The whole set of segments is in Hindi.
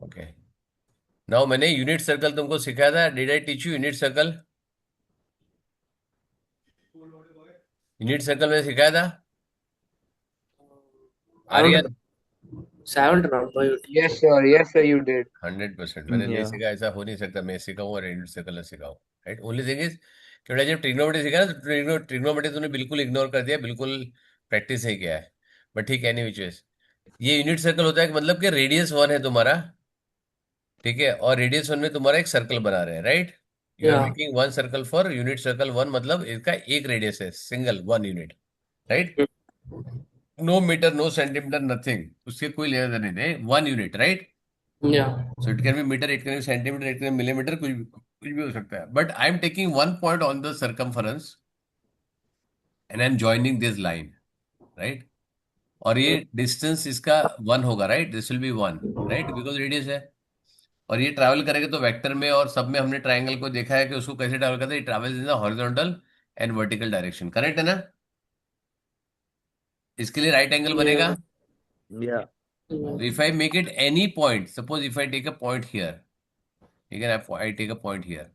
ओके, नाउ मैंने यूनिट सर्कल तुमको सिखाया था, did I teach you unit circle? Unit circle में सिखाया था I don't Aryan? remember. I don't remember you Yes, teaching. sir. Yes, sir, you did. 100% मैंने नहीं Yeah. सीखा, ऐसा हो नहीं सकता मैं सिखाऊं और यूनिट सर्कल ना सिखाऊं। राइट, ओनली थिंग इज कि बेटा जब ट्रिग्नोमेट्री सीखा ना, तो ट्रिग्नोमेट्री तूने बिल्कुल इग्नोर कर दिया, बिल्कुल प्रैक्टिस नहीं किया है। बट ठीक है, एनी विच वेज, ये यूनिट सर्कल होता है कि मतलब कि रेडियस 1 है तुम्हारा, ठीक है, और रेडियस 1 में तुम्हारा एक सर्कल बना रहे हैं, right? You are Yeah. Making one circle for unit circle 1, मतलब इसका एक रेडियस है, single 1 unit, right? No meter, no centimeter, nothing, उसके कोई लेना देना नहीं, 1 unit, right? Yeah. So it can be meter, it can be centimeter, it can be millimeter, कुछ भी हो सकता है, but I am taking one point on the circumference and I am joining this line, right? और ये डिस्टेंस इसका 1 होगा, right? This will be 1, right, because radius है। और ये ट्रैवल करेगा तो वेक्टर में और सब में हमने ट्राइंगल को देखा है कि उसको कैसे ट्रैवल करता है, travel in the horizontal and vertical direction, correct है ना? इसके लिए राइट एंगल बनेगा। Yeah. Yeah. तो if I make it any point, suppose if I take a point here, ठीक है ना, I take a point here,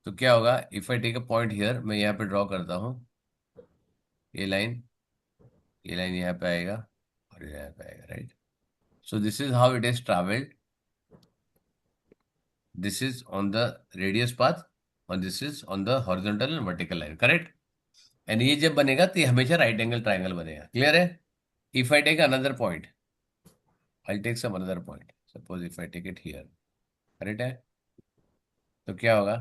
तो क्या होगा? If I take a point here, मैं यहाँ पे ड्रॉ करता हूँ ये लाइन, ये लाइन यहाँ पे आएगा और यहाँ पे आएगा, right? So this is how it is travelled, this is on the radius path और this is on the horizontal and vertical line, correct? And ये जब बनेगा तो ये हमेशा राइट एंगल ट्राइंगल बनेगा, क्लियर है? If I take another point, I take some another point, suppose if I take it here, correct है? तो क्या होगा?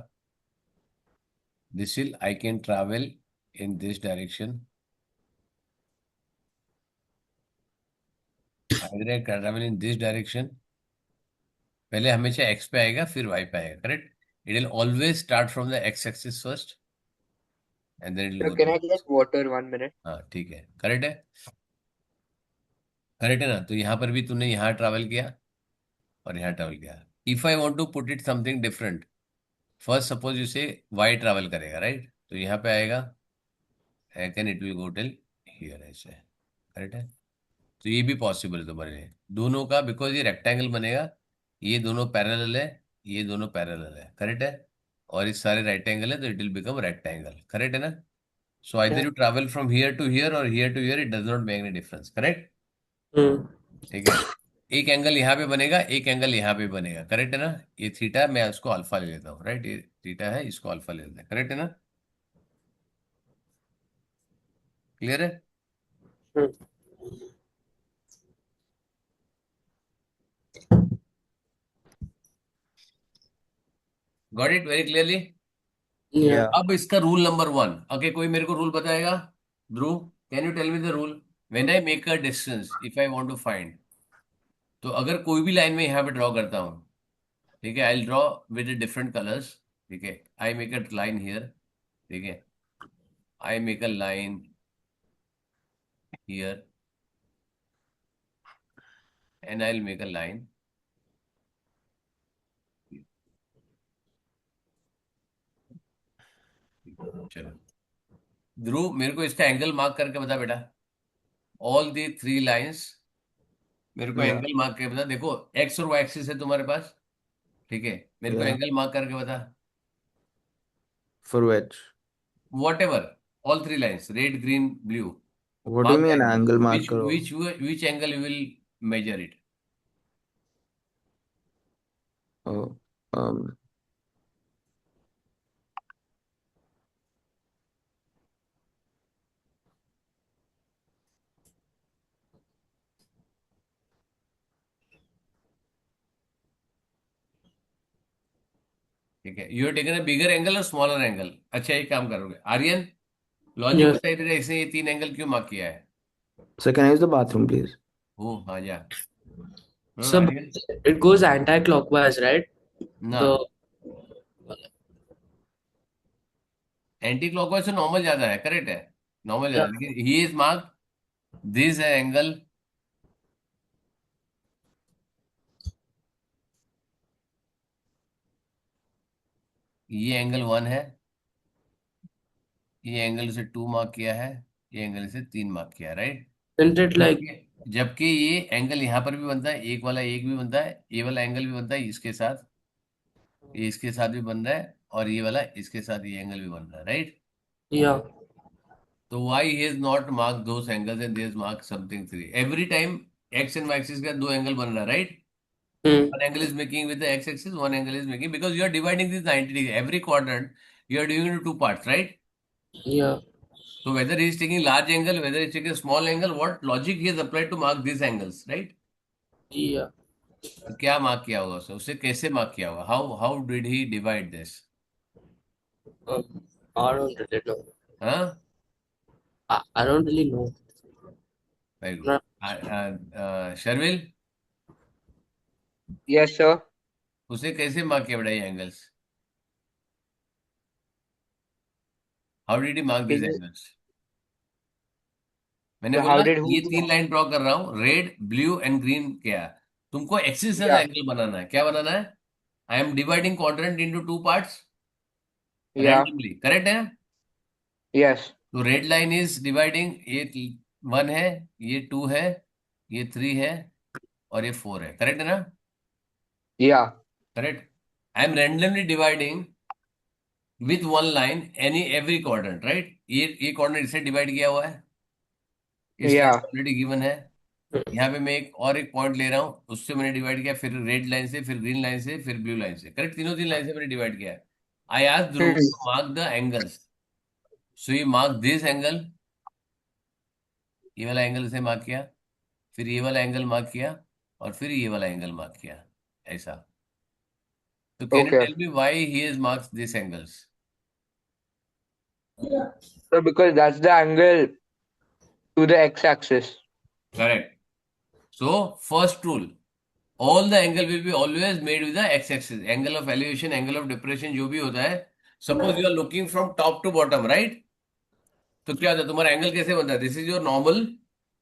This will, I can travel in this direction, I can travel in this direction, पहले हमेशा एक्स पे आएगा फिर वाई पे आएगा, correct? It will always start from the X axis first and then it will Sir, go can to. I get water 1 minute? हाँ ठीक है, करेक्ट है, करेक्ट है ना? तो यहाँ पर भी तूने यहाँ ट्रैवल किया और यहाँ ट्रैवल किया। If I want to put it something different, first suppose इसे वाई ट्रैवल करेगा, राइट? तो यहाँ पे आएगा, can it will go till here, ऐसे, करेक्ट है? तो ये भी पॉसिबल है तुम्हारे लिए दोनों का, बिकॉज ये रेक्टेंगल बनेगा, ये दोनों पैरेलल है, ये दोनों पैरेलल है, करेक्ट है? और इस सारे राइट एंगल है तो it will become rectangle, correct है ना? So either Yeah. You travel from here to here और here to here, it does not make any difference, correct? Mm. ठीक है, एक एंगल यहाँ पे बनेगा, एक एंगल यहाँ पे बनेगा, करेक्ट है ना? ये थीटा, मैं उसको अल्फा ले लेता हूँ, राइट? ये थीटा है, इसको अल्फा ले लेते हैं, करेक्ट है ना? क्लियर है? Mm. Got it very clearly? Yeah. Yeah. अब इसका रूल नंबर 1, ओके, कोई मेरे को रूल बताएगा? Dhruv, can you tell me the rule? When I make a distance, if I want to find, तो अगर कोई भी लाइन में यहाँ पे ड्रॉ करता हूँ, ठीक है, I draw with different colours, ठीक है, आई मेक अ लाइन हियर, ठीक है, आई make a line here and I make a line, चलो ध्रुव, मेरे को इसका एंगल मार्क करके बता बेटा, ऑल दी 3 लाइंस, मेरे को Yeah. एंगल मार्क करके बता, देखो एक्स और वाई एक्सिस है तुम्हारे पास, ठीक है, मेरे को Yeah. एंगल मार्क करके बता, For which? What ever, all 3 lines, red green blue, What do you mark the mean angle, angle which marker? which which angle you will measure it? Oh, um, ठीक है, you have taken a bigger angle और स्मॉलर एंगल, अच्छा ये काम करोगे आर्यन, लॉजिक Yes. बताइए तेरा, इसने ये 3 एंगल क्यों मार्क किया है? sir, can I use the bathroom, please? ओ हाँ जा, So Aryan, it goes anti-clockwise, right? ना, The एंटी क्लॉकवाइज से नॉर्मल ज्यादा है, करेक्ट है, नॉर्मल yeah. ज्यादा, लेकिन ही इज मार्क, दिस है एंगल, ये एंगल 1 है, ये एंगल से 2 मार्क किया है, ये एंगल से 3 मार्क किया, right? Isn't it like okay, जबकि ये एंगल यहाँ पर भी बनता है, एक वाला एक भी बनता है, ये वाला एंगल भी बनता है इसके साथ, ये इसके साथ भी बन रहा है, और ये वाला इसके साथ ये एंगल भी बन रहा है, राइट? Yeah. तो why he has not marked those angles and he has marked something three? Every time x and y axis का दो एंगल बन रहा है, right? Hmm. One angle is making with the x axis, one angle is making, because you are dividing this 90 degree. Every quadrant you are doing into two parts, right? Yeah. So whether he is taking large angle, whether he is taking small angle, what logic he has applied to mark these angles, right? Yeah. तो क्या मार्क किया होगा उसे, उसे कैसे मार्क किया होगा? How did he divide this? I don't really know. हाँ, I don't really know. Very good. No. Sharvil, Yes, sir. उसे कैसे मार्क किया बेटा ये angles? How did he mark this Is it, angles? मैंने so how बोला did who ये do तीन लाइन ड्रॉ कर रहा हूँ, रेड ब्लू एंड ग्रीन, क्या तुमको एक्सिस से Yeah, एंगल बनाना है? क्या बनाना है? I am dividing quadrant into two parts yeah, randomly, correct है? yes, तो रेड लाइन इज डिवाइडिंग, ये वन है, ये टू है, ये थ्री है, और ये फोर है, करेक्ट है ना? yeah, correct. I am randomly dividing with one line any every quadrant, right? ये क्वाड्रेंट इससे डिवाइड किया हुआ है, इस लाइन yeah, ऑलरेडी गिवन है। यहाँ पे मैं एक पॉइंट ले रहा हूँ, उससे मैंने डिवाइड किया, फिर रेड लाइन से, फिर ग्रीन लाइन से, फिर ब्लू लाइन से, करेक्ट? तीनों तीन लाइन से मैंने डिवाइड किया है। I asked Dhruv hmm, to mark the angles, so he mark this angle, ये वाला एंगल से मार्क किया, फिर ये वाला एंगल मार्क किया, और फिर ये वाला एंगल मार्क किया, ऐसा। तो can you okay. Tell me why he has marks this angles? So because that's the angle to the x-axis. Correct. So first rule, all the angle will be always made with the X axis, angle of elevation, angle of depression, जो भी होता है। Suppose you are looking from top to bottom, right? तो क्या होता है, तुम्हारा एंगल कैसे बनता है? This is your normal,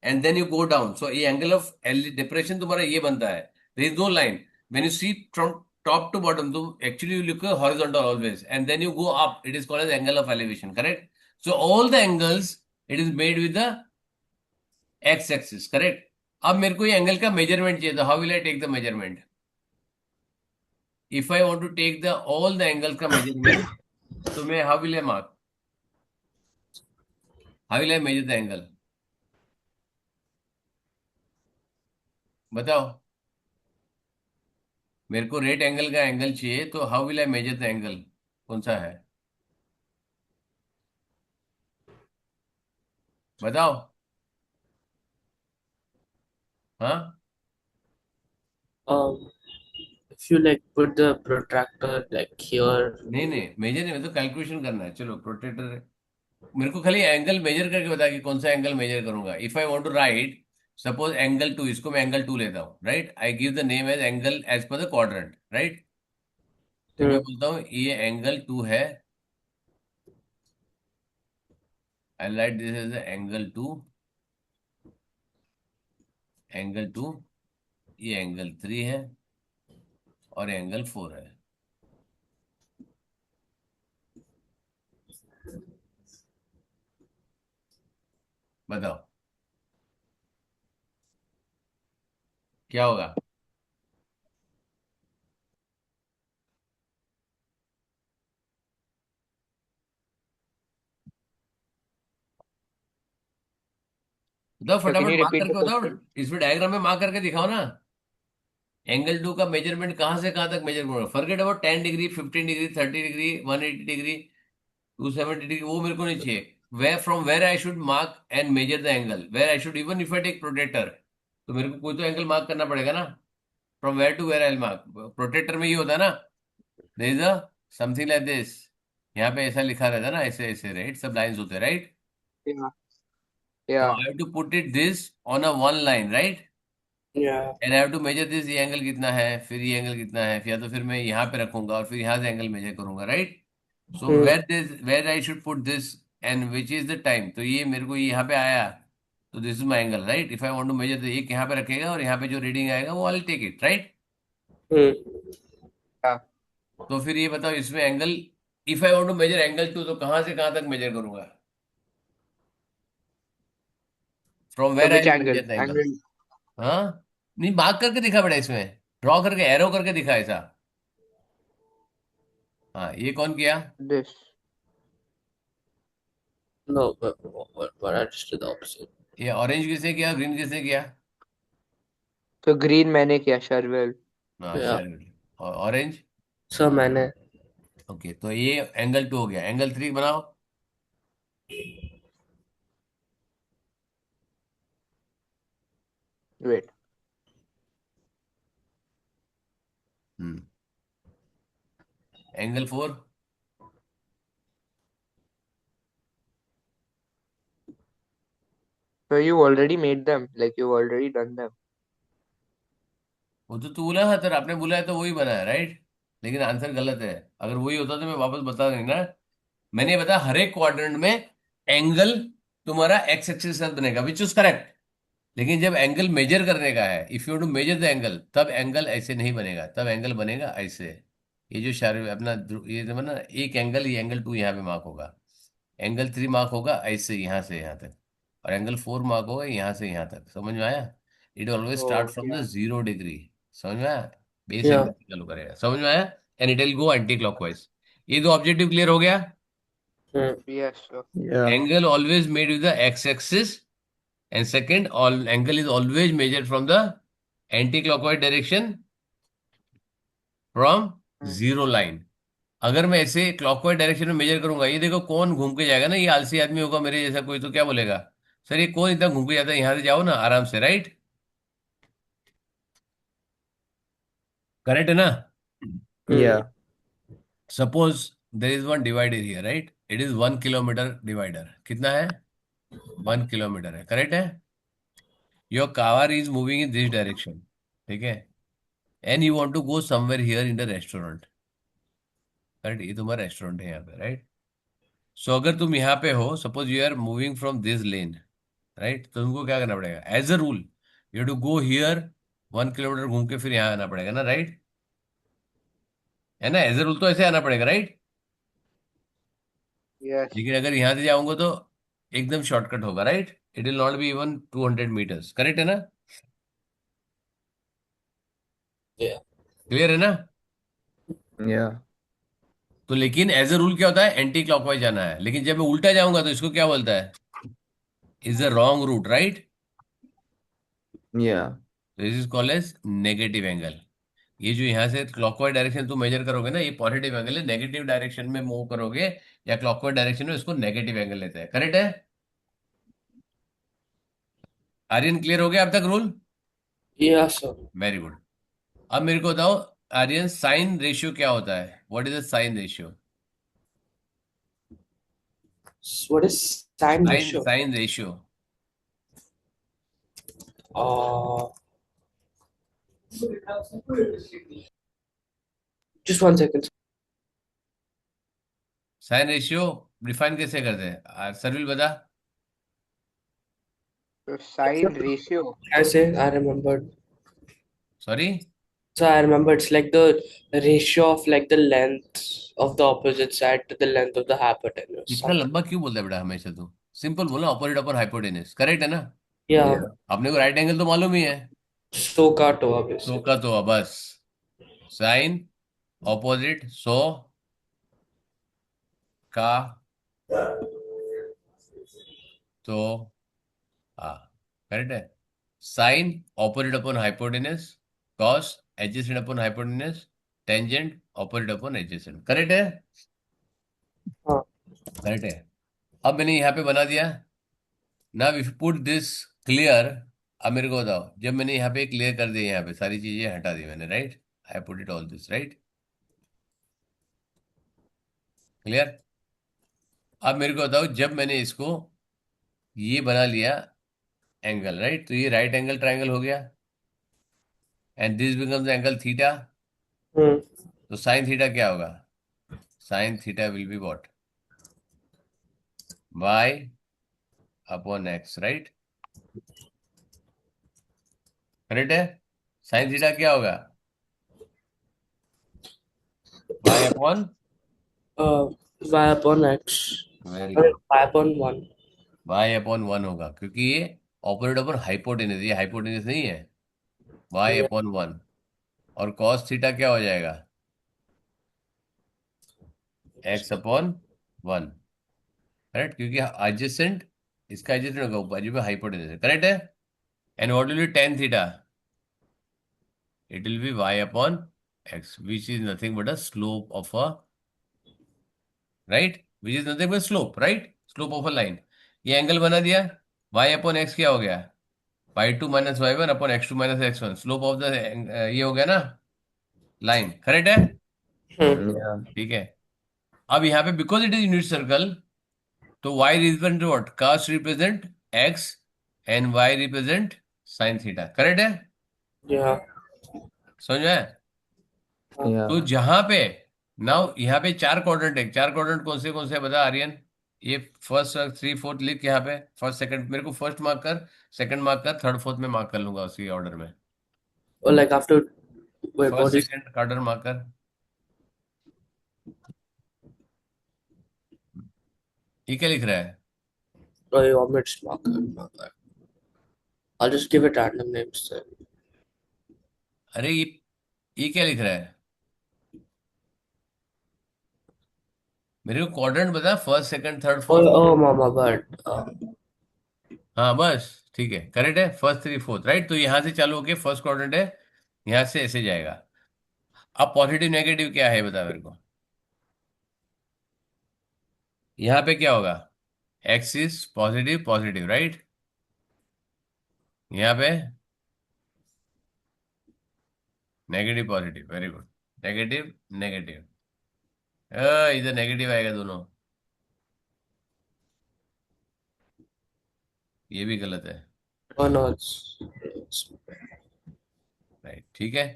and then you go down, so ये एंगल ऑफ डिप्रेशन तुम्हारा ये बनता है। There is no line when you see from top to bottom, तुम actually you look horizontal always, and then you go up, it is called as angle of elevation, correct? So all the angles, it is made with the X axis, correct? अब मेरे को ये एंगल का मेजरमेंट चाहिए, तो how will I take the measurement? If I want to take the all the angle का मेजरमेंट, तो मैं how will I mark, how will I measure the angle? बताओ, मेरे को रेट एंगल का एंगल चाहिए, तो how will I measure the angle? कौन सा है, बताओ। हाँ, Um, if you like put the protractor like here. नहीं नहीं, मेजर नहीं, मतलब कैलकुलेशन करना है। चलो प्रोटेक्टर, मेरे को खाली एंगल मेजर करके बता कि कौन सा एंगल मेजर करूंगा। If I want to write, suppose angle two, इसको मैं एंगल टू लेता हूँ, right? I give the name as angle as per the quadrant, right? तो मैं Hmm. बोलता हूँ ये एंगल टू है, I write this is the angle two, angle two, ये एंगल थ्री है, और एंगल फोर है। बताओ क्या होगा? बताओ So can फटाफट, you मार्क repeat the करके बताओ, question? इसमें डायग्राम में मार्क करके दिखाओ ना। एंगल टू का मेजरमेंट कहाँ से कहाँ तक मेजर करूंगा? Forget about 10 degree, 15 degree, 30 degree, 180 degree, 270 degree, वो मेरे को नहीं चाहिए। Where from where I should mark and measure the angle, where I should, even if I take protector, तो मेरे को कोई तो एंगल मार्क करना पड़ेगा ना। From where to where I mark, protector में ये होता है ना, there is a something like this, यहाँ पे ऐसा लिखा रहता है ना, ऐसे ऐसे, राइट? सब लाइंस होते हैं, राइट? Yeah, तो yeah, I have to put it this on a one line, right? Yeah. And I have to measure this, ये एंगल कितना है, फिर ये एंगल कितना है, या तो फिर मैं यहाँ पे रखूंगा और फिर यहाँ से एंगल मेजर करूंगा, right? So Hmm. Where I should put this and which is the time, तो ये मेरे को यहाँ पे आया, तो this is my angle, right? If I want to measure, तो एक यहाँ पे रखेगा, और यहाँ पे जो रीडिंग आएगा वो I take it, right? Hmm. yeah. तो फिर ये बताओ इसमें angle, if I want to measure angle two, तो कहाँ से कहाँ तक मेजर करूंगा? From So where I which will angle? Measure the angle? Angle. हाँ, नहीं मार्क करके दिखा बेटा, इसमें ड्रॉ करके एरो करके दिखा ऐसा। हाँ, ये कौन किया? This. No, but I just did the opposite. ये ऑरेंज किसने किया, ग्रीन किसने किया? तो ग्रीन मैंने किया, शर्वेल। हाँ Yeah. शायद। और ऑरेंज? So मैंने ओके, तो ये एंगल 2 हो गया, एंगल 3 बनाओ। Wait. Hmm. Angle 4? So you already made them, like you already done them. वो तो तू बोला था, तेरा आपने बोला है तो वही बना है, राइट? लेकिन आंसर गलत है। अगर वही होता तो मैं वापस बता देना। मैंने बताया हर एक क्वाड्रेंट में एंगल तुम्हारा एक्स एक्सिस के साथ बनेगा, विच इज करेक्ट। लेकिन जब एंगल मेजर करने का है, if you to measure the angle, तब एंगल ऐसे नहीं बनेगा, तब एंगल बनेगा ऐसे। ये जो शायद अपना ये जो है ना, एक एंगल, ये एंगल 2 यहाँ पे मार्क होगा, एंगल 3 मार्क होगा ऐसे यहाँ से यहाँ तक, और एंगल 4 मार्क होगा यहाँ से यहाँ तक। समझ में आया? It always start Oh, from the yeah. 0 degree. समझ में आया? बेस एंगल yeah से चालू करेगा, समझ में आया? And it will go anti clockwise. ये दो ऑब्जेक्टिव क्लियर हो गया। hmm. Yes, sir. Yeah angle always made with the X axis, and second, all angle is always measured from the anti-clockwise direction from Hmm. Zero line. अगर मैं ऐसे क्लॉकवाइज डायरेक्शन में मेजर करूंगा, ये देखो कौन घूम के जाएगा ना, ये आलसी आदमी होगा मेरे जैसा कोई, तो क्या बोलेगा, सर ये कौन इतना घूम के जाता है, यहां से जाओ ना आराम से, राइट? करेक्ट है ना? hmm. Yeah. Suppose there is one divider here, right? It is 1 kilometer divider, कितना है? 1 किलोमीटर है, करेक्ट है? Your car is moving in this direction, ठीक है? And you want to go somewhere here in the restaurant, correct? ये तुम्हारा रेस्टोरेंट है यहाँ पे, राइट? सो अगर तुम यहाँ पे हो, suppose you are moving from this lane, right, तो तुमको क्या करना पड़ेगा as a rule, you to go here 1 kilometer घूम के फिर यहाँ आना पड़ेगा ना, राइट? है ना? एज अ रूल तो ऐसे आना पड़ेगा, राइट? Yes. लेकिन अगर यहाँ से जाऊंगा तो एकदम शॉर्टकट होगा, right? It will not be even 200 meters, correct है ना? yeah क्लियर है ना? Yeah. तो लेकिन एज अ रूल क्या होता है, एंटी क्लॉकवाइज जाना है, लेकिन जब मैं उल्टा जाऊंगा तो इसको क्या बोलता है, is the wrong route, right? Yeah. This is called as negative angle. ये जो यहाँ से क्लॉकवाइज डायरेक्शन तुम मेजर करोगे ना, ये पॉजिटिव एंगल है। नेगेटिव डायरेक्शन में मूव करोगे या क्लॉकवाइज डायरेक्शन में, इसको नेगेटिव एंगल लेते हैं, करेक्ट है? आर्यन क्लियर हो गया अब तक rule? yeah sir. Very good. अब मेरे को बताओ आर्यन, साइन रेशियो क्या होता है? What is the sine ratio? What is time sine ratio? Sine ratio. uh just 1 second. Sine ratio define कैसे करते हैं, सरविल बता। So sine ratio. I say I remembered. Sorry? So I remember it's like the ratio of like the length of the opposite side to the length of the hypotenuse. इतना Something. लंबा क्यों बोलता है बेटा हमेशा तू? सिंपल बोलना, ऑपोजिट अपन हाइपोटेनस, करेक्ट है ना? Yeah. Yeah. अपने को राइट एंगल तो मालूम ही है। So kato सो obviously. का तो बस, साइन ऑपोजिट, सो का तो हाँ, करेक्ट है। Sine opposite upon hypotenuse, cos adjacent upon hypotenuse, tangent opposite upon adjacent, correct है? हाँ. करेक्ट है। अब मैंने यहाँ पे बना दिया। Now if put this clear, अब मेरे को बताओ, जब मैंने यहाँ पे क्लियर कर दिया, यहाँ पे सारी चीजें हटा दी मैंने, right? I put it all this, right? Clear? अब मेरे को बताओ, जब मैंने इसको ये बना लिया एंगल, राइट, तो ये राइट एंगल ट्राइंगल हो गया, and this becomes angle theta. Hmm. तो साइन थीटा क्या होगा? Sine theta will be what? Y upon X, right? Correct है? साइन थीटा क्या होगा? Y upon, Y upon X. Very I mean, good, Y upon 1. Y upon 1 होगा, क्योंकि ये ऑपोजिट अपॉन हाइपोटेनस, ये हाइपोटेनस नहीं है, वाई Yeah. अपॉन वन, और कॉस थीटा क्या हो जाएगा, एक्स अपॉन वन। करेक्ट, क्योंकि एडजेसेंट, इसका एडजेसेंट होगा ऊपर पे हाइपोटेनस, करेक्ट है। And what will be tan theta, it will be Y upon X, which is nothing but a slope of a, right, which is nothing but slope, right, slope of a line. ये एंगल बना दिया, वाई अपॉन एक्स क्या हो गया, Y two minus Y one upon X two minus X one, slope of the, ये हो गया ना लाइन, करेक्ट है। Hmm. Yeah. ठीक है, अब यहाँ पे because it is unit circle, तो y represent what, cos represent x and y represent sin theta, correct है। Yeah. समझ में आया? Yeah. तो जहां पे, नाउ यहाँ पे चार क्वाड्रेंट है, चार क्वाड्रेंट कौन से बता आर्यन, ये फर्स्ट थ्री फोर्थ लिख यहाँ पे, फर्स्ट सेकंड मेरे को फर्स्ट मार्क कर, सेकंड मार्क कर, थर्ड फोर्थ में मार्क कर लूंगा उसी ऑर्डर में। Or like after, wait, first what is? Second का ऑर्डर मार्क कर, ये क्या लिख रहा है, Oh, you want me to mark it? Mark it. I'll just give it random names then. अरे ये क्या लिख रहा है, मेरे को क्वाड्रेंट बता, first second third Oh, fourth. oh, mama, but हाँ बस ठीक है, करेक्ट है, फर्स्ट थ्री फोर्थ, राइट। तो यहां से चालू होके फर्स्ट क्वाड्रेंट है, यहां से ऐसे जाएगा। अब पॉजिटिव नेगेटिव क्या है बता मेरे को, यहां पे क्या होगा, x is positive positive, right, यहाँ पे negative positive, very good, negative negative, इधर नेगेटिव आएगा दोनों, ये भी गलत है, oh no, राइट, ठीक है।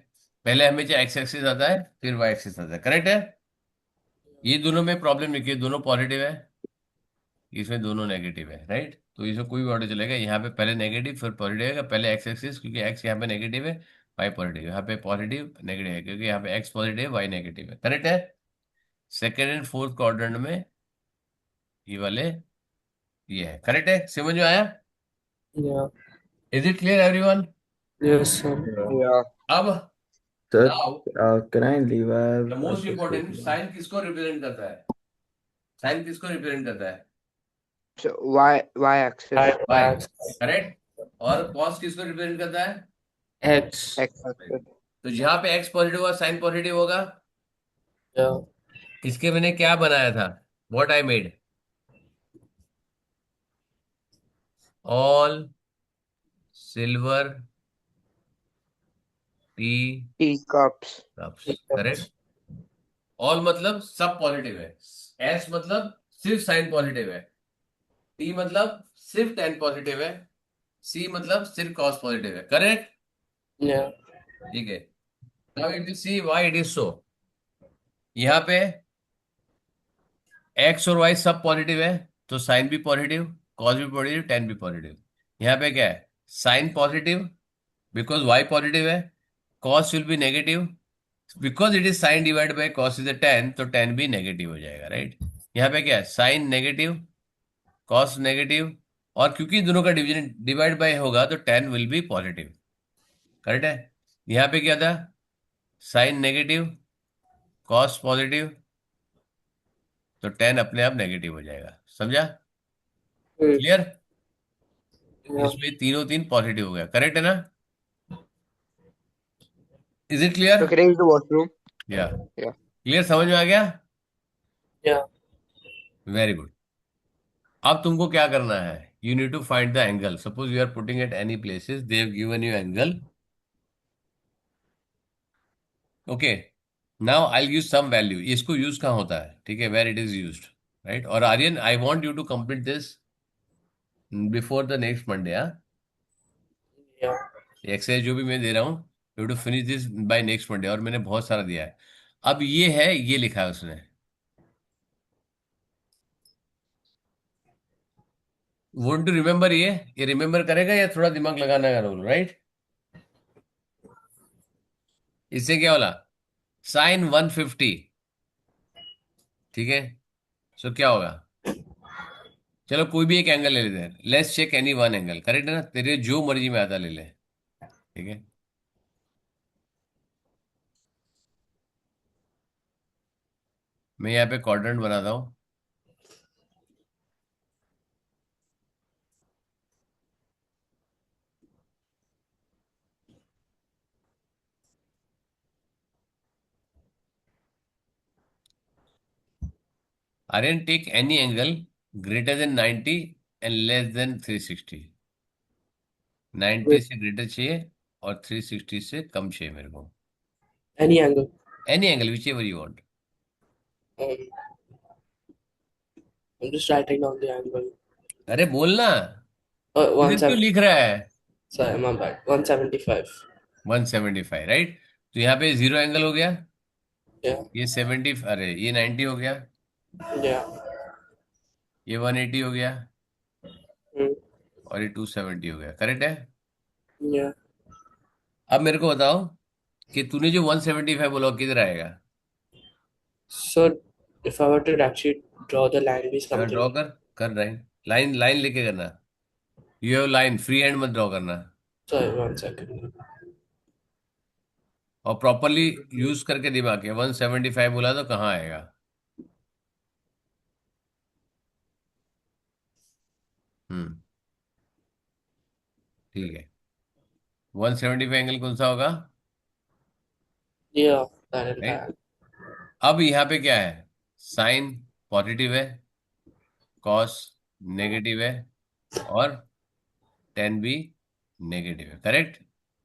पहले हमें एक्स एक्सिस आता है, फिर वाई एक्सिस आता है, करेक्ट है। ये दोनों में प्रॉब्लम लिखिए, दोनों पॉजिटिव है, इसमें दोनों नेगेटिव है, राइट। तो इसमें कोई भी ऑर्डर चलेगा, यहाँ पे पहले नेगेटिव फिर पॉजिटिव है, पहले एक्स एक्सिस, क्योंकि एक्स यहाँ पे नेगेटिव है, वाई पॉजिटिव, यहाँ पे पॉजिटिव नेगेटिव है, क्योंकि यहाँ पे एक्स पॉजिटिव है वाई नेगेटिव है, करेक्ट है। सेकेंड एंड फोर्थ क्वाड्रेंट में ये वाले, ये है, करेक्ट है, समझ में आया, yeah, is it clear everyone. yes, sir. Yeah. Yeah. अब Sir, now can I leave? I the have most to sleep important, now. Sine किसको रिप्रेजेंट करता है, साइन किसको रिप्रेजेंट करता है, So y axis, I Y, X correct, और कॉस किसको रिप्रेजेंट करता है, X. x axis. तो जहां पे एक्स पॉजिटिव होगा साइन पॉजिटिव होगा। Yeah. इसके मैंने क्या बनाया था, what I made, all silver tea Teacups. Cups, correct. All मतलब सब पॉजिटिव है, एस मतलब सिर्फ साइन पॉजिटिव है, टी मतलब सिर्फ टेन पॉजिटिव है, सी मतलब सिर्फ कॉस पॉजिटिव है, करेक्ट, Yeah. ठीक है। Now it is see why it is so, यहाँ पे एक्स और वाई सब पॉजिटिव है, तो साइन भी पॉजिटिव, कॉस भी पॉजिटिव, टेन भी पॉजिटिव। यहाँ पे क्या है, sine positive because Y positive है, cos will be negative because it is sine divide by cos is a tan, तो टेन भी नेगेटिव हो जाएगा, राइट। यहाँ पे क्या है, साइन नेगेटिव कॉस नेगेटिव, और क्योंकि दोनों का डिवीजन डिवाइड बाय होगा तो ten will be positive, correct है। यहाँ पे क्या था, साइन नेगेटिव कॉस पॉजिटिव, तो टेन अपने आप नेगेटिव हो जाएगा, समझा, Hmm. क्लियर। Yeah. इसमें तीनों तीन पॉजिटिव हो गया, करेक्ट है ना, is it clear, So can I use the washroom? या Yeah. क्लियर, समझ में आ गया, Yeah. Very good. अब तुमको क्या करना है, you need to find the angle, suppose you are putting at any places, they have given you angle, okay. Now I use some value, इसको यूज कहाँ होता है, ठीक है, where it is used, right. और Aryan I want you to complete this before the next Monday, हाँ, Yeah. एक्सरसाइज जो भी मैं दे रहा हूँ, you to finish this by next Monday, और मैंने बहुत सारा दिया है। अब ये है, ये लिखा है उसने, वोंट टू रिमेम्बर, ये रिमेम्बर करेगा या थोड़ा दिमाग लगाना का रोल, राइट। इससे क्या होला, साइन 150, ठीक है, सो क्या होगा, चलो कोई भी एक एंगल ले लेते हैं, let's check any one angle, correct है ना, तेरे जो मर्जी में आता ले ले, ठीक है। मैं यहाँ पे क्वाड्रेंट बनाता हूँ। Aryan, take any angle greater than 90 and less than 360। 90 With से ग्रेटर चाहिए और 360 से कम चाहिए मेरे को। any angle. Any angle which ever you want. Um, I'm just writing down the angle. अरे बोलना, One इधर क्यों seven. लिख रहा है? Sorry, my bad. 175. 175, राइट। तो यहाँ पे जीरो एंगल हो गया, Yeah. ये 70, अरे ये 90 हो गया, Yeah. ये 180 हो गया Mm, और ये 270 हो गया। करेक्ट है। yeah. अब मेरे को बताओ कि तूने जो 175 बोला वो किधर आएगा? So if I were to actually draw the line be हाँ, ड्रॉ something. कर। कर लाइन, लाइन लाइन लेके करना। You have line, free hand मत ड्रॉ करना। Sorry, 1 second. और प्रॉपरली यूज करके दिमाग के 175 बोला तो कहाँ आएगा? हम्म, ठीक है। 175 एंगल कौन सा होगा? Yeah, that and right. that. अब यहाँ पे क्या है? साइन पॉजिटिव है, कॉस नेगेटिव है और टेन भी नेगेटिव है। करेक्ट।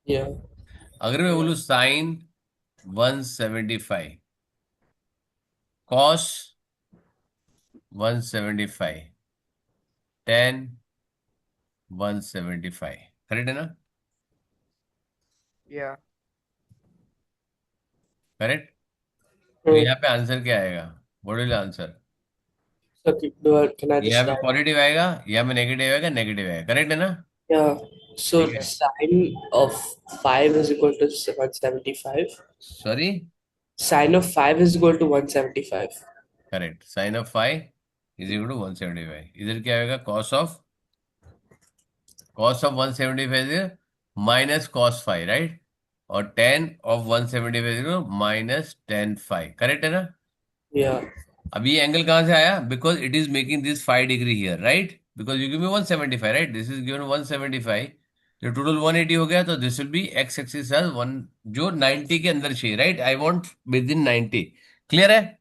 Yeah. अगर मैं बोलूँ साइन 175, कॉस 175, टेन 175, करेक्ट है ना? Yeah. करेक्ट। तो Mm. यहाँ पे आंसर क्या आएगा? What will answer? So can I यहाँ just पे write? पॉजिटिव आएगा, यहाँ पे नेगेटिव आएगा, नेगेटिव आएगा। करेक्ट है ना? Yeah. So ठीक है। sine of 5 is equal to 175. Sorry. Sine of 5 is equal to 175. Correct, sine of five is equal to 175। इधर क्या आएगा? Cos of 175 minus cos five, right. और tan of 175 minus tan five. Correct है ना? Yeah. अब ये एंगल कहाँ से आया? Because it is making this 5 degree here, right. Because you give me 175, right. This is given 175, जो टोटल 180 हो गया। तो this will be x axis one, जो 90 के अंदर चाहिए, right. I want with in 90। Clear है?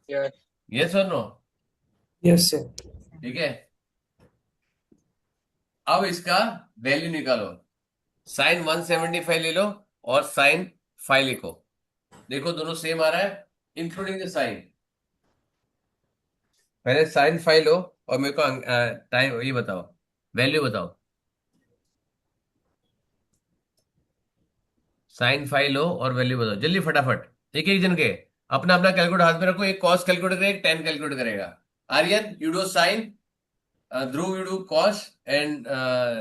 Yes. यस और नो? Yes, sir. ठीक है। अब इसका वैल्यू निकालो। साइन 175 ले लो और साइन फाइव लिखो। देखो दोनों सेम आ रहा है, इंक्लूडिंग द साइन। पहले साइन फाइव लो और मेरे को टाइम ये बताओ, वैल्यू बताओ। साइन फाइव लो और वैल्यू बताओ जल्दी फटाफट, एक एक जन के। अपना अपना कैलकुलेटर हाथ में रखो। एक कॉस कैलकुलेट करेगा, एक टेन कैलकुलेट करेगा। Aryan you do sine, Dhruv you do cos and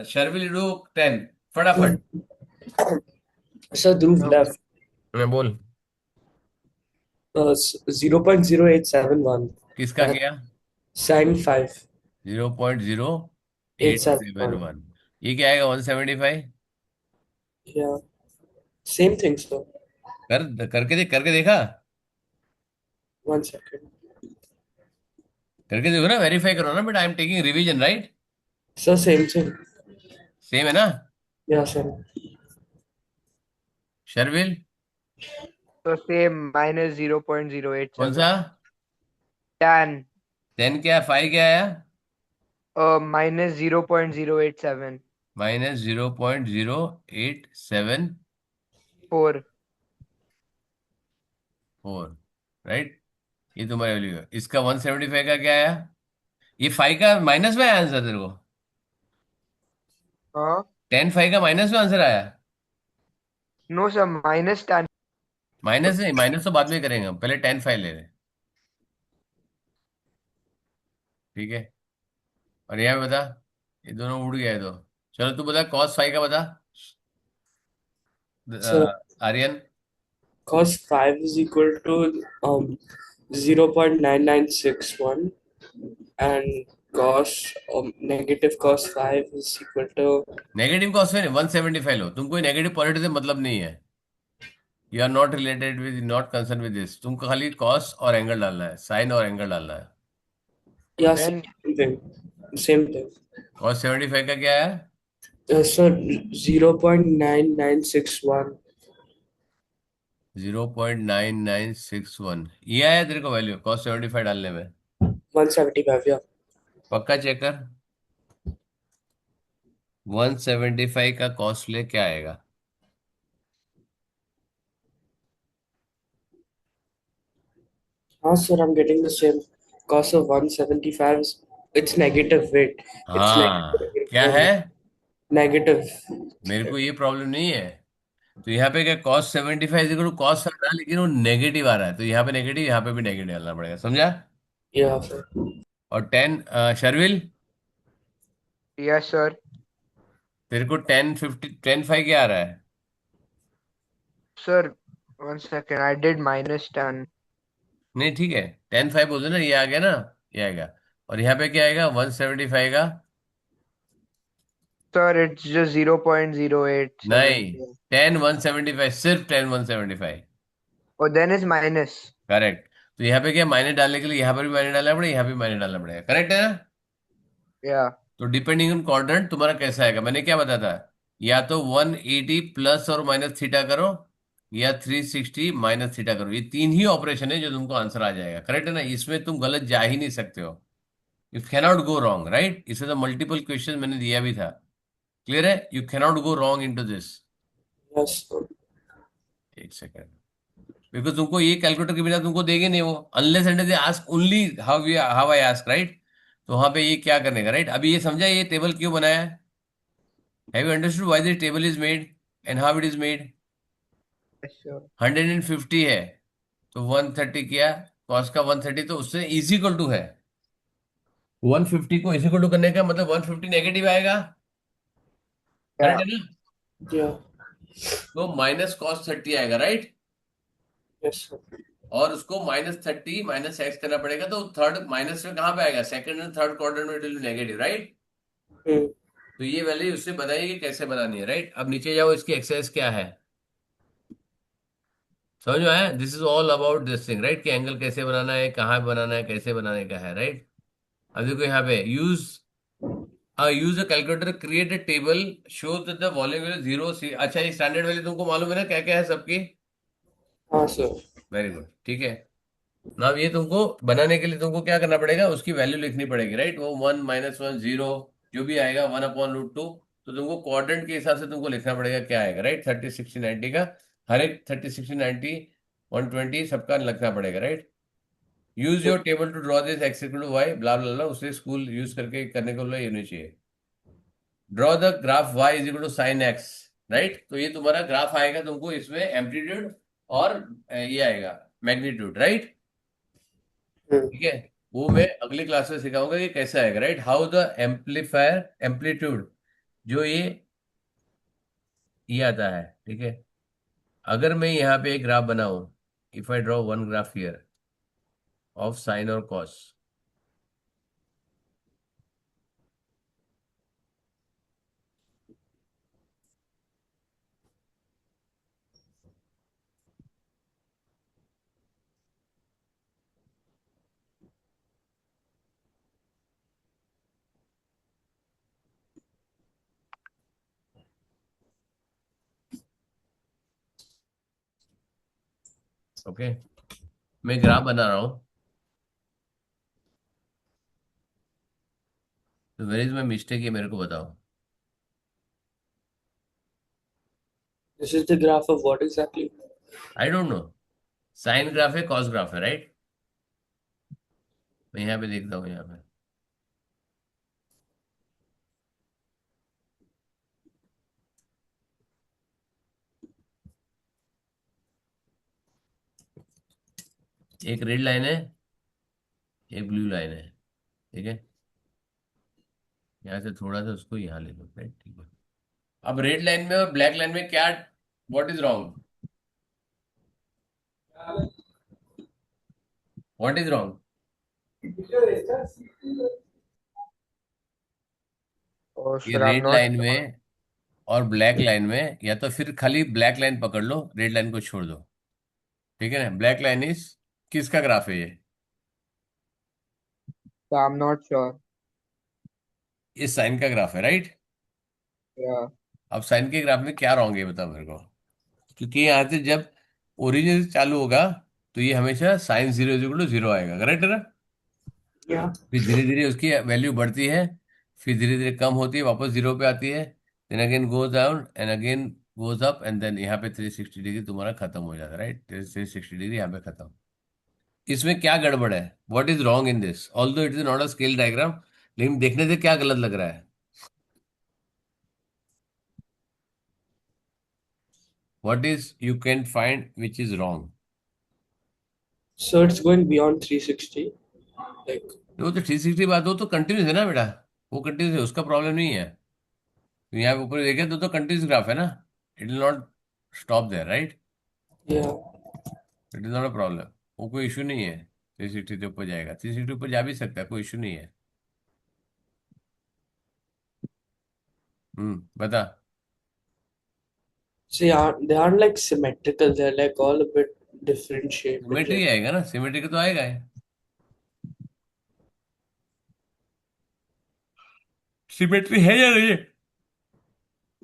Sharvil you do tan. फटाफट। So Dhruv Okay. left. मैं बोल। 0.0871 किसका and किया? sine 5 0.0871। 871. ये क्या आएगा? 175। Yeah, same thing, so करके देखा? 1 second. करके देखो ना, वेरीफाई करो ना बेटा। आई am taking revision, right. So same thing. Same है ना? Yeah, same. Sharvil So same minus कौन 0.087. सा? Tan 10 क्या? 5 क्या आया? minus 0.087. -0.0874, 4. राइट। ये तुम्हारा वैल्यू है। इसका 175 का क्या आया? ये 5 का माइनस में आया आंसर तेरे को? Huh? 10 5 का माइनस में आंसर आया? No, sir, minus tan. Minus नहीं, माइनस तो बाद में करेंगे हम, पहले 10 5 ले रहे। ठीक है। और यहाँ पे बता, ये दोनों उड़ गया है तो। चलो तू बता, कॉस 5 का बता। So Aryan. cos 5 is equal to 0.9961 and negative cos 5 is equal to negative cos में 175 लो, तुम कोई नेगेटिव पॉजिटिव से मतलब नहीं है। You are not related with, not concern with this, तुमको खाली कॉस और एंगल डालना है, साइन और एंगल डालना है। Yeah, Then same thing. Same thing. Cos 75 का क्या है? So 0.9961. 0.9961, ये आया तेरे को वैल्यू कॉस 75 डालने में? 175, yeah. पक्का चेक कर, 175 का कॉस ले क्या आएगा? Sir, I'm getting the same. Cos of 175 is it's negative. Wait, it's हाँ, क्या है? negative. मेरे को ये प्रॉब्लम नहीं है। तो यहाँ पे क्या कॉस 75 इक्वल टू कॉस आ रहा है, लेकिन वो नेगेटिव आ रहा है, तो यहाँ पे नेगेटिव, यहाँ पे भी नेगेटिव डालना पड़ेगा, समझा? Yeah, sir. और 10 शर्विल, yes, sir. तेरे को 10 5 क्या आ रहा है? Sir, 1 second. I did -10. नहीं ठीक है, 10 5 बोल दो ना, ये आ गया ना, ये आएगा। और यहाँ पे क्या आएगा 175 का? Sir, it's just नहीं, 0.0874. 10 175, सिर्फ 10 175। Oh, then it's minus. Correct. तो यहाँ पे क्या, माइनस डालने के लिए यहाँ पर भी माइनस डालना पड़ेगा, यहाँ भी माइनस डालना पड़ेगा, करेक्ट है ना? Yeah. तो डिपेंडिंग ऑन क्वाड्रेंट तुम्हारा कैसा आएगा, मैंने क्या बताया था, या तो 180 प्लस और माइनस थीटा करो, या 360 माइनस थीटा करो, ये तीन ही ऑपरेशन है जो तुमको आंसर आ जाएगा, करेक्ट है ना? इसमें तुम गलत जा ही नहीं सकते हो, you cannot go wrong, right? इसमें तो मल्टीपल क्वेश्चन मैंने दिया भी था, क्लियर है? You cannot go wrong into this. Yes, sir. एक सेकेंड, बिकॉज तुमको ये कैलकुलेटर के बिना तुमको देंगे नहीं वो, unless and they ask only how I ask, right? तो वहां पे ये क्या करने का, राइट? अभी ये समझा ये टेबल क्यों बनाया है? Have you understood why this table is made and how it is made? Yes, sir. 150 है, तो 130 किया, कॉस का 130, तो उससे इज इक्वल टू है, 150 को इज इक्वल टू करने का मतलब 150 नेगेटिव आएगा, करेक्ट Yeah. है ना? Yeah. तो माइनस कॉस 30 आएगा, राइट? Yes, sir. और उसको -30 माइनस एक्स करना पड़ेगा, तो थर्ड माइनस में कहाँ पे आएगा, सेकंड एंड थर्ड क्वाड्रेंट में it will be negative, right? Hmm. तो ये वैल्यू उससे बताइए कि कैसे बनानी है, राइट? अब नीचे जाओ, इसकी एक्सरसाइज क्या है, समझ में आया? This is all about this thing, right? कि एंगल कैसे बनाना है, कहाँ बनाना है, कैसे बनाने का है, राइट? अब देखो यहाँ पे use a calculator, create a table, show that the volume value zero C. अच्छा, ये स्टैंडर्ड वैल्यू तुमको मालूम है ना क्या क्या है सबकी? Sir. वेरी गुड, ठीक है। ना ये तुमको बनाने के लिए तुमको क्या करना पड़ेगा, उसकी वैल्यू लिखनी पड़ेगी, राइट? वो 1 - 1 0 जो भी आएगा, 1/√2, तो तुमको क्वाड्रेंट के हिसाब से तुमको लिखना पड़ेगा क्या आएगा, राइट? 30 60 90 का, हर एक 30 60 90 120 सबका लिखना पड़ेगा, right? Use your table to draw this X equal to Y, blah blah blah, उसे स्कूल यूज करके करने को बोला, ये नहीं चाहिए। Draw the graph y is equal to sine x, right? तो ये तुम्हारा ग्राफ आएगा, तुमको इसमें एम्पलीट्यूड और ये आएगा मैग्नीट्यूड, राइट? Hmm. ठीक है, वो मैं अगली क्लास में सिखाऊंगा कि कैसे आएगा, right? How the amplifier amplitude, जो ये आता है, ठीक है? अगर मैं यहाँ पे एक ग्राफ बनाऊं, if I draw one graph here of sine और कॉस, ओके, मैं ग्राफ बना रहा हूँ, तो वेर इज माई मिस्टेक, ये मेरे को बताओ। This is the graph of what exactly? I don't know, sine graph है, कॉस ग्राफ है, राइट? मैं यहाँ पे देखता हूँ, यहाँ पे एक रेड लाइन है, एक ब्लू लाइन है, ठीक है? यहाँ से थोड़ा सा उसको यहाँ ले लो, राइट? ठीक है। अब रेड लाइन में और ब्लैक लाइन में क्या, what is wrong, what is wrong? Oh, ये sir, I'm red not line sure. में और ब्लैक लाइन में, या तो फिर खाली ब्लैक लाइन पकड़ लो, रेड लाइन को छोड़ दो। ठीक है ना? ब्लैक लाइन इज किसका ग्राफ है ये? So I'm not sure. इस साइन का ग्राफ है, राइट? Yeah. अब साइन के ग्राफ में क्या रॉन्ग है बताओ मेरे को। क्योंकि यहाँ से जब ओरिजिन से चालू होगा तो ये हमेशा sine zero is equal to zero आएगा, करेक्ट है ना? Yeah. फिर धीरे धीरे उसकी वैल्यू बढ़ती है, फिर धीरे धीरे कम होती है, वापस जीरो पे आती है, then again goes down and again goes up, and then यहाँ पे 360 डिग्री तुम्हारा खत्म हो जाता है, राइट? 360 डिग्री यहाँ पे खत्म। इसमें क्या गड़बड़ है? What is wrong in this? Although it is not a scale diagram, लेकिन देखने से क्या गलत लग रहा है? What is you can find which is wrong? So it's going beyond 360. Like, वो तो 360 बात, वो तो कंटिन्यूस है ना बेटा, वो कंटिन्यूस है, उसका प्रॉब्लम नहीं है। तो यहाँ पे ऊपर देखे तो कंटिन्यूस ग्राफ है ना, it will not stop there, right? yeah. It is not a problem, वो कोई इशू नहीं है। 360 के ऊपर जाएगा, 360 ऊपर जा भी सकता है, कोई इशू नहीं है। बता। They aren't like symmetrical. They're like all a bit different shape in symmetry general. आएगा ना, सिमेट्री का तो आएगा है। सिमेट्री है या नहीं?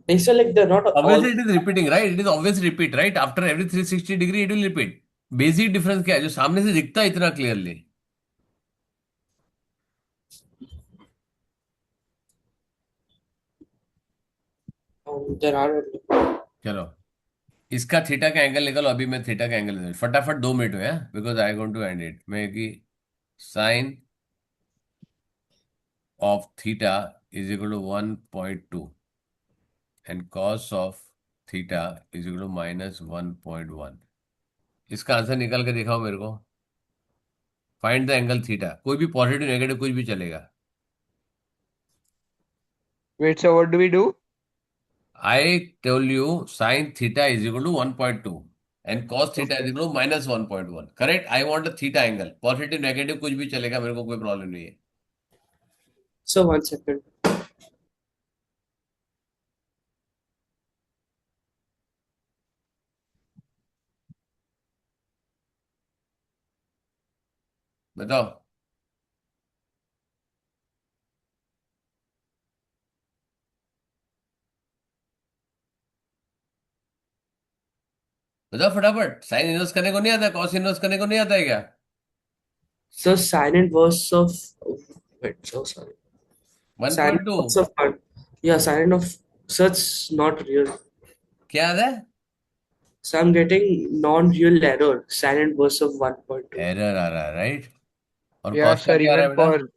They say like they're not all Obviously it is repeating, right? It is always repeat, right? After every 360 degree it will repeat. Basic difference क्या है जो सामने से दिखता है इतना क्लियरली? there are चलो, इसका थीटा का एंगल निकालो, अभी मैं थीटा का एंगल फटाफट 2 मिनट में, because I going to end it. मैं कि sine of theta is equal to 1.2 and cos of theta is equal to -1.1। इसका आंसर निकाल के दिखाओ मेरे को। फाइंड द एंगल थीटा, कोई भी पॉजिटिव नेगेटिव कुछ भी चलेगा। Wait, so what do we do? I tell you sin theta is equal to 1.2 and cos theta is Okay. equal to -1.1. Correct? I want a theta angle. Positive negative कुछ भी चलेगा, मेरे को कोई प्रॉब्लम नहीं है। so 1 second. बताओ। बताओ फटाफट। साइन इनवर्स करने को नहीं आता? कॉस इनवर्स करने को नहीं आता है क्या? So sine inverse of wait, so sorry. Sine 1.2 inverse of one. Yeah, sine of so it's not real. क्या आता है? So I'm getting non-real error. Sine inverse of 1.2. Error आ रहा है, राइट? और Yeah, कॉस का sir, क्या आ रहा है बेटा?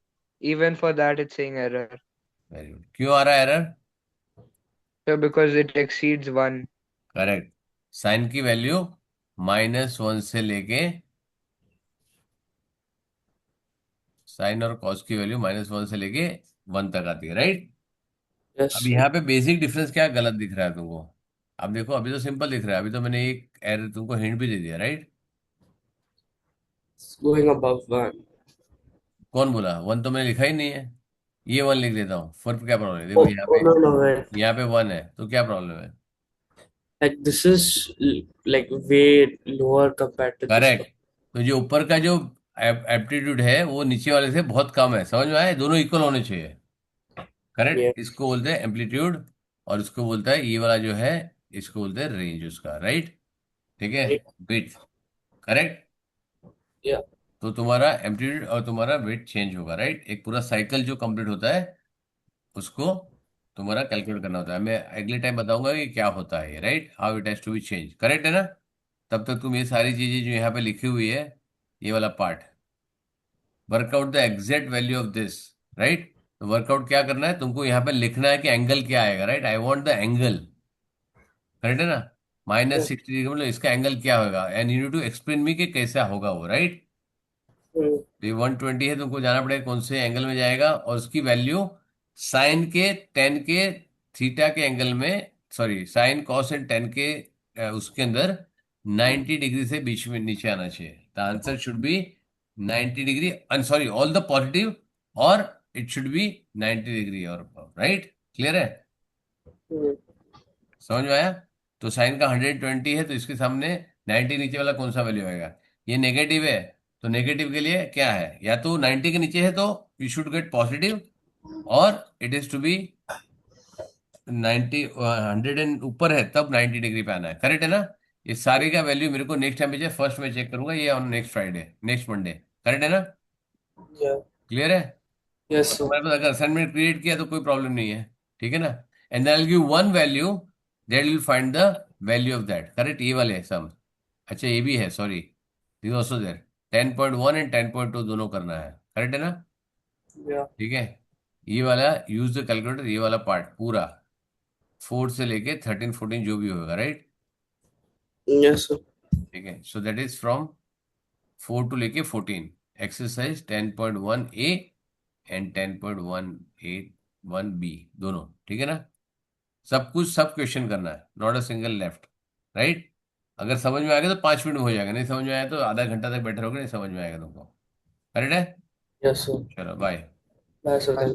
even for that it's saying error. Very good. क्यों आ रहा है error? So because it exceeds 1. करेक्ट। साइन की वैल्यू -1 से लेके, साइन और कॉस की वैल्यू -1 से लेके 1 तक आती है, राइट? अब Yes, यहाँ पे बेसिक डिफरेंस क्या गलत दिख रहा है तुमको? अब देखो, अभी तो सिंपल दिख रहा है, अभी तो मैंने एक एरर तुमको हिंट भी दे दिया, right? it's going above one. कौन बोला 1? तो मैंने लिखा ही नहीं है। ये 1 लिख देता हूँ, फर्क क्या प्रॉब्लम है? देखो Oh, oh no, no, wait. यहाँ पे 1 है तो क्या प्रॉब्लम है? Like this is like way lower compared to this one. Correct. तो जो ऊपर का जो एप्टीट्यूड है वो नीचे वाले से बहुत कम है, समझ में आए? दोनों इक्वल होने चाहिए। Yeah. करेक्ट, इसको बोलते हैं एम्पलीट्यूड, और इसको बोलता है ये वाला जो है, इसको बोलते हैं रेंज उसका, राइट? ठीक है, Right. विड्थ। करेक्ट। Yeah. तो तुम्हारा एम्पलीट्यूड और तुम्हारा वेट चेंज होगा, राइट? एक पूरा साइकिल जो कंप्लीट होता है उसको तुम्हारा कैलकुलेट करना होता है। मैं अगले टाइम बताऊंगा कि क्या होता है, right? How it has to be change, correct है ना? तब तक तुम ये सारी चीजें जो यहाँ पे लिखी हुई है, ये वाला part, workout the exact value of this, right? तो वर्कआउट क्या करना है तुमको, यहाँ पे लिखना है कि एंगल क्या आएगा, right? I want the angle, correct है ना? Yeah. -60 मतलब इसका एंगल क्या होगा, and you need to explain me कि कैसा होगा वो, राइट? Mm. तो ये 120 है, तुमको जाना पड़ेगा कौन से एंगल में जाएगा, और उसकी वैल्यू साइन के, टेन के, थीटा के एंगल में, sorry sine cos and ten के उसके अंदर 90 डिग्री से बीच में नीचे आना चाहिए। The answer should be 90 degree, sorry all the positive, और इट शुड बी 90 डिग्री और, राइट? क्लियर है? Mm. समझ में आया? तो साइन का 120 है तो इसके सामने 90 नीचे वाला कौन सा वैल्यू आएगा? ये नेगेटिव है, तो नेगेटिव के लिए क्या है, या तो 90 के नीचे है तो वी शुड गेट पॉजिटिव, और it is to be 90 100 and ऊपर है तब 90 डिग्री पे आना है। करेक्ट है ना? ये सारे का वैल्यू मेरे को नेक्स्ट टाइम पे फर्स्ट में चेक करूंगा, ये on next Friday, next Monday. Correct है ना? Yeah. क्लियर है? Yes, और sir. तुम्हारे पास अगर असाइनमेंट क्रिएट किया तो कोई प्रॉब्लम नहीं है, ठीक है ना? And then I will give one value, that will find the value of that. Correct? ये वाले सम, अच्छा ये भी है, sorry, this also there. 10.1 and 10.2 दोनों करना है। करेक्ट है ना? Yeah. ठीक है। ये वाला यूज द कैलकुलेटर, ये वाला पार्ट पूरा 4 से लेके 13 14 जो भी होगा, राइट? Yes, sir. ठीक है, so that is from 4 to लेके 14, एक्सरसाइज 10.1 ए एंड 10.1 बी दोनों। ठीक है ना? सब कुछ, सब क्वेश्चन करना है, not a single left, right? अगर समझ में आ गया तो 5 मिनट में हो जाएगा, नहीं समझ में आया तो आधा घंटा तक बैठे रहोगे, नहीं समझ में आएगा तुमको। करेक्ट है? Yes, sir. चलो bye. Bye, sir. Thank you.